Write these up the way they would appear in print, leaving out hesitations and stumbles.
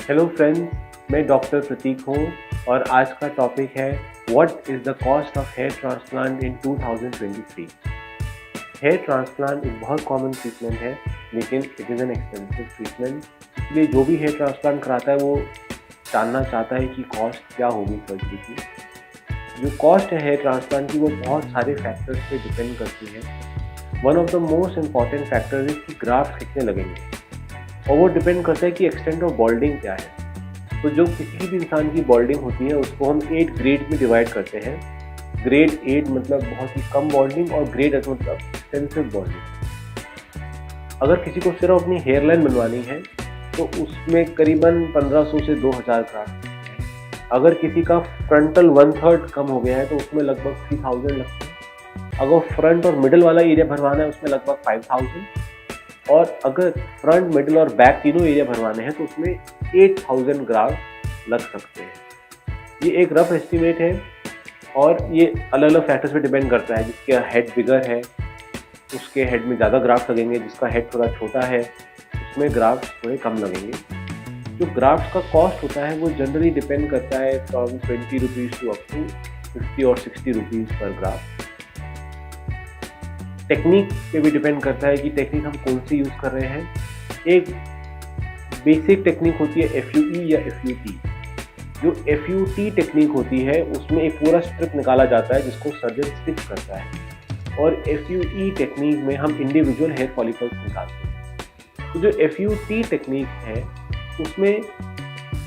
Hello friends, मैं doctor Prateek हूँ और आज का टॉपिक है what is the cost of hair transplant in 2023। Hair transplant एक बहुत कॉमन ट्रीटमेंट है, लेकिन it is an expensive treatment. इसलिए जो भी हेयर ट्रांसप्लांट कराता है वो जानना चाहता है कि कॉस्ट क्या होगी सर्जरी की। जो कॉस्ट है हेयर ट्रांसप्लांट की वो बहुत सारे फैक्टर्स पे डिपेंड करती है। One of the most important factor is कि ग्राफ्ट कितने लगेंगे, और वो डिपेंड करता है कि एक्सटेंट ऑफ बॉल्डिंग क्या है। तो जो किसी भी इंसान की बॉल्डिंग होती है उसको हम 8 ग्रेड में डिवाइड करते हैं। ग्रेड 8 मतलब बहुत ही कम बॉल्डिंग और ग्रेड 8 मतलब एक्सटेंसिव बॉल्डिंग। अगर किसी को सिर्फ अपनी हेयर लाइन बनवानी है तो उसमें करीबन 1500 से 2000 ग्राफ्ट। अगर किसी का फ्रंटल 1/3 कम हो गया है तो उसमें लगभग 3000 लगते हैं। अगर फ्रंट और मिडल वाला एरिया भरवाना है उसमें लगभग 5000, और अगर फ्रंट मिडल और बैक तीनों एरिया भरवाने हैं तो उसमें 8000 ग्राफ्ट लग सकते हैं। ये एक रफ एस्टिमेट है और ये अलग अलग फैक्टर्स पे डिपेंड करता है। जिसका हेड बिगर है उसके हेड में ज़्यादा ग्राफ्ट लगेंगे, जिसका हेड थोड़ा छोटा है उसमें ग्राफ्ट थोड़े कम लगेंगे। जो ग्राफ्ट का कॉस्ट होता है वो जनरली डिपेंड करता है from 20 rupees to up to 50 और 60 रुपीज़ पर ग्राफ्ट। टेक्निक पे भी डिपेंड करता है कि टेक्निक हम कौन सी यूज़ कर रहे हैं। एक बेसिक टेक्निक होती है FUE या FUT। जो FUT टेक्निक होती है उसमें एक पूरा स्ट्रिप निकाला जाता है जिसको सर्जन स्टिच करता है, और FUE टेक्निक में हम इंडिविजुअल हेयर फॉलिकल्स निकालते हैं। तो जो FUT टेक्निक है उसमें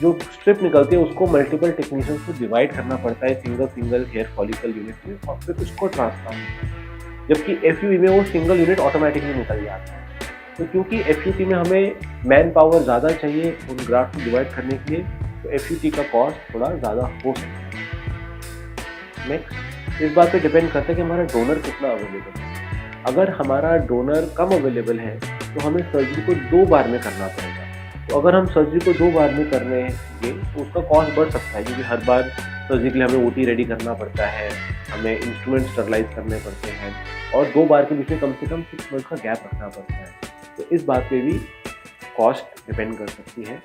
जो स्ट्रिप निकलती है उसको मल्टीपल टेक्नीशियंस को डिवाइड करना पड़ता है सिंगल हेयर फॉलिकल यूनिट में, और फिर उसको ट्रांसप्लांट। जबकि FUE में वो सिंगल यूनिट ऑटोमेटिकली निकल जाता है। तो क्योंकि FUT में हमें मैन पावर ज़्यादा चाहिए उन ग्राफ्ट को डिवाइड करने के लिए, तो FUT का कॉस्ट थोड़ा ज़्यादा हो सकता है। नेक्स्ट, इस बात पे डिपेंड करता है कि हमारा डोनर कितना अवेलेबल है। अगर हमारा डोनर कम अवेलेबल है तो हमें सर्जरी को 2 बार में करना पड़ेगा। तो अगर हम सर्जरी को 2 बार में कर रहे हैं तो उसका कॉस्ट बढ़ सकता है, क्योंकि हर बार सर्जरी के लिए हमें OT रेडी करना पड़ता है, हमें इंस्ट्रूमेंट स्टरलाइज करने पड़ते हैं, और 2 बार के बीच में कम से कम 6 मंथ का गैप रखना पड़ता है। तो इस बात पे भी कॉस्ट डिपेंड कर सकती है।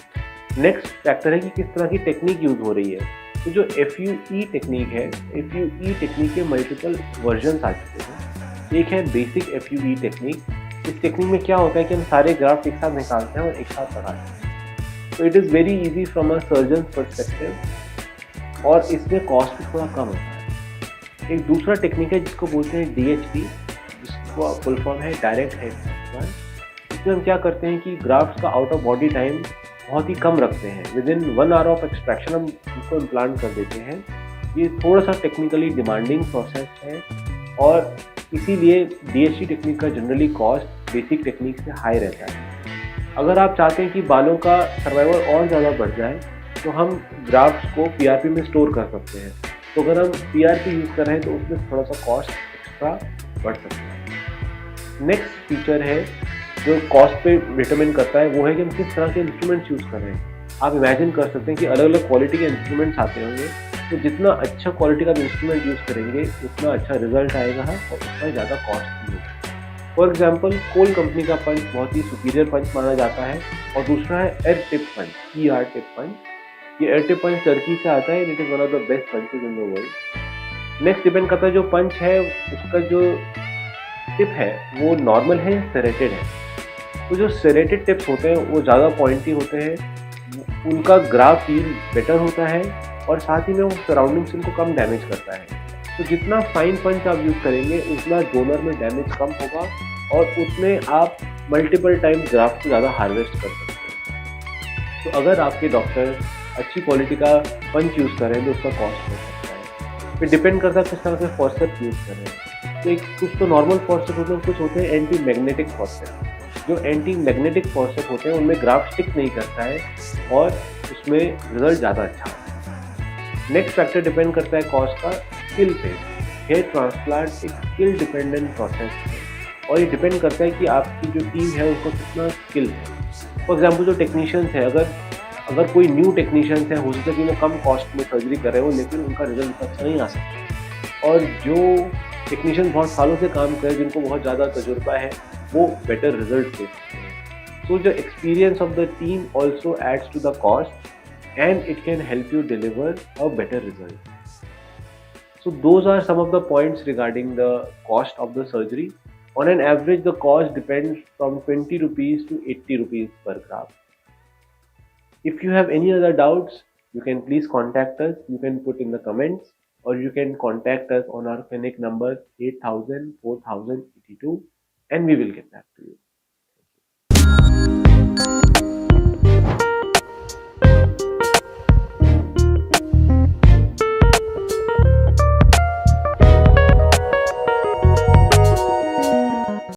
नेक्स्ट फैक्टर है कि किस तरह की टेक्निक यूज़ हो रही है। तो जो FUE टेक्निक है, FUE टेक्निक के मल्टीपल वर्जन आ चुके हैं। एक है बेसिक FUE टेक्निक। इस टेक्निक में क्या होता है कि हम सारे ग्राफ्ट एक साथ निकालते हैं और एक साथ लगाते हैं। तो it is very easy from a surgeon perspective, और इसमें कॉस्ट भी थोड़ा कम होता है। एक दूसरा टेक्निक है जिसको बोलते हैं DHT, जिसको फुल फॉर्म है डायरेक्ट हेयर ट्रांसप्लांट। इसमें हम क्या करते हैं कि ग्राफ्ट का आउट ऑफ बॉडी टाइम बहुत ही कम रखते हैं। With in 1 hour of extraction हम इसको इम्प्लांट कर देते हैं। ये थोड़ा सा टेक्निकली डिमांडिंग प्रोसेस है, और इसीलिए DHT टेक्निक का जनरली कॉस्ट बेसिक टेक्निक से हाई रहता है। अगर आप चाहते हैं कि बालों का सर्वाइवल और ज़्यादा बढ़ जाए तो हम ग्राफ्ट्स को PRP में स्टोर कर सकते हैं। तो अगर हम PRP यूज़ कर रहे हैं तो उसमें थोड़ा सा कॉस्ट एक्स्ट्रा बढ़ सकता है। नेक्स्ट फीचर है जो कॉस्ट पे डिटरमिन करता है, वो है कि हम किस तरह के इंस्ट्रूमेंट्स यूज़ कर रहे हैं। आप इमेजिन कर सकते हैं कि अलग अलग क्वालिटी के इंस्ट्रूमेंट्स आते होंगे, तो जितना अच्छा क्वालिटी का इंस्ट्रूमेंट यूज़ करेंगे उतना अच्छा रिजल्ट आएगा और उतना ज़्यादा कॉस्ट भी होगा। फॉर एग्जाम्पल, कोल कंपनी का पंच बहुत ही सुपीरियर पंच माना जाता है, और दूसरा है एयर टिप पंच, ER टिप पंच। ये एयर टिप पंच टर्की से आता है। It is one of the best punches in the world. Next depend करता है जो पंच है उसका जो टिप है वो नॉर्मल है या सेरेटेड है। तो जो सेरेटेड टिप्स होते हैं वो ज़्यादा पॉइंटी होते हैं, उनका ग्राफ फील बेटर होता है, और साथ ही में वो सराउंडिंग्स इनको कम डैमेज करता है। तो जितना फाइन पंच आप यूज़ करेंगे उतना डोनर में डैमेज कम होगा, और उतने आप मल्टीपल टाइम ग्राफ्ट को ज़्यादा हार्वेस्ट कर सकते हैं। तो अगर आपके डॉक्टर अच्छी क्वालिटी का पंच यूज़ कर रहे हैं तो उसका कॉस्ट हो सकता है। फिर डिपेंड करता है किस तरह के फॉर्सेप्स यूज़ कर रहे हैं। तो एक कुछ तो नॉर्मल फॉर्सेप होते हैं, कुछ होते हैं एंटी मैग्नेटिक फॉर्सेप। जो एंटी मैग्नेटिक फॉर्सेप होते हैं उनमें ग्राफ्ट स्टिक नहीं करता है और उसमें रिजल्ट ज़्यादा अच्छा होता है। नेक्स्ट फैक्टर डिपेंड करता है कॉस्ट का स्किल पे। हेयर ट्रांसप्लांट एक स्किल डिपेंडेंट प्रोसेस है, और ये डिपेंड करता है कि आपकी जो टीम है उसको कितना स्किल है। फॉर एग्जाम्पल, जो टेक्नीशियंस है, अगर कोई न्यू टेक्नीशियंस है, हो सकता है कि वो कम कॉस्ट में सर्जरी कर रहे हो लेकिन उनका रिजल्ट अच्छा नहीं आ सकता। और जो टेक्नीशियन बहुत सालों से काम कर, जिनको बहुत ज़्यादा तजुर्बा है, वो बेटर रिजल्ट दे सकते हैं। So the experience of the team also adds to the cost, and it can help you deliver a better result. So those are some of the points regarding the cost of the surgery. On an average, the cost depends from 20 rupees to 80 rupees per gram. If you have any other doubts, you can please contact us. You can put in the comments, or you can contact us on our clinic number 8000 4082, and we will get back to you.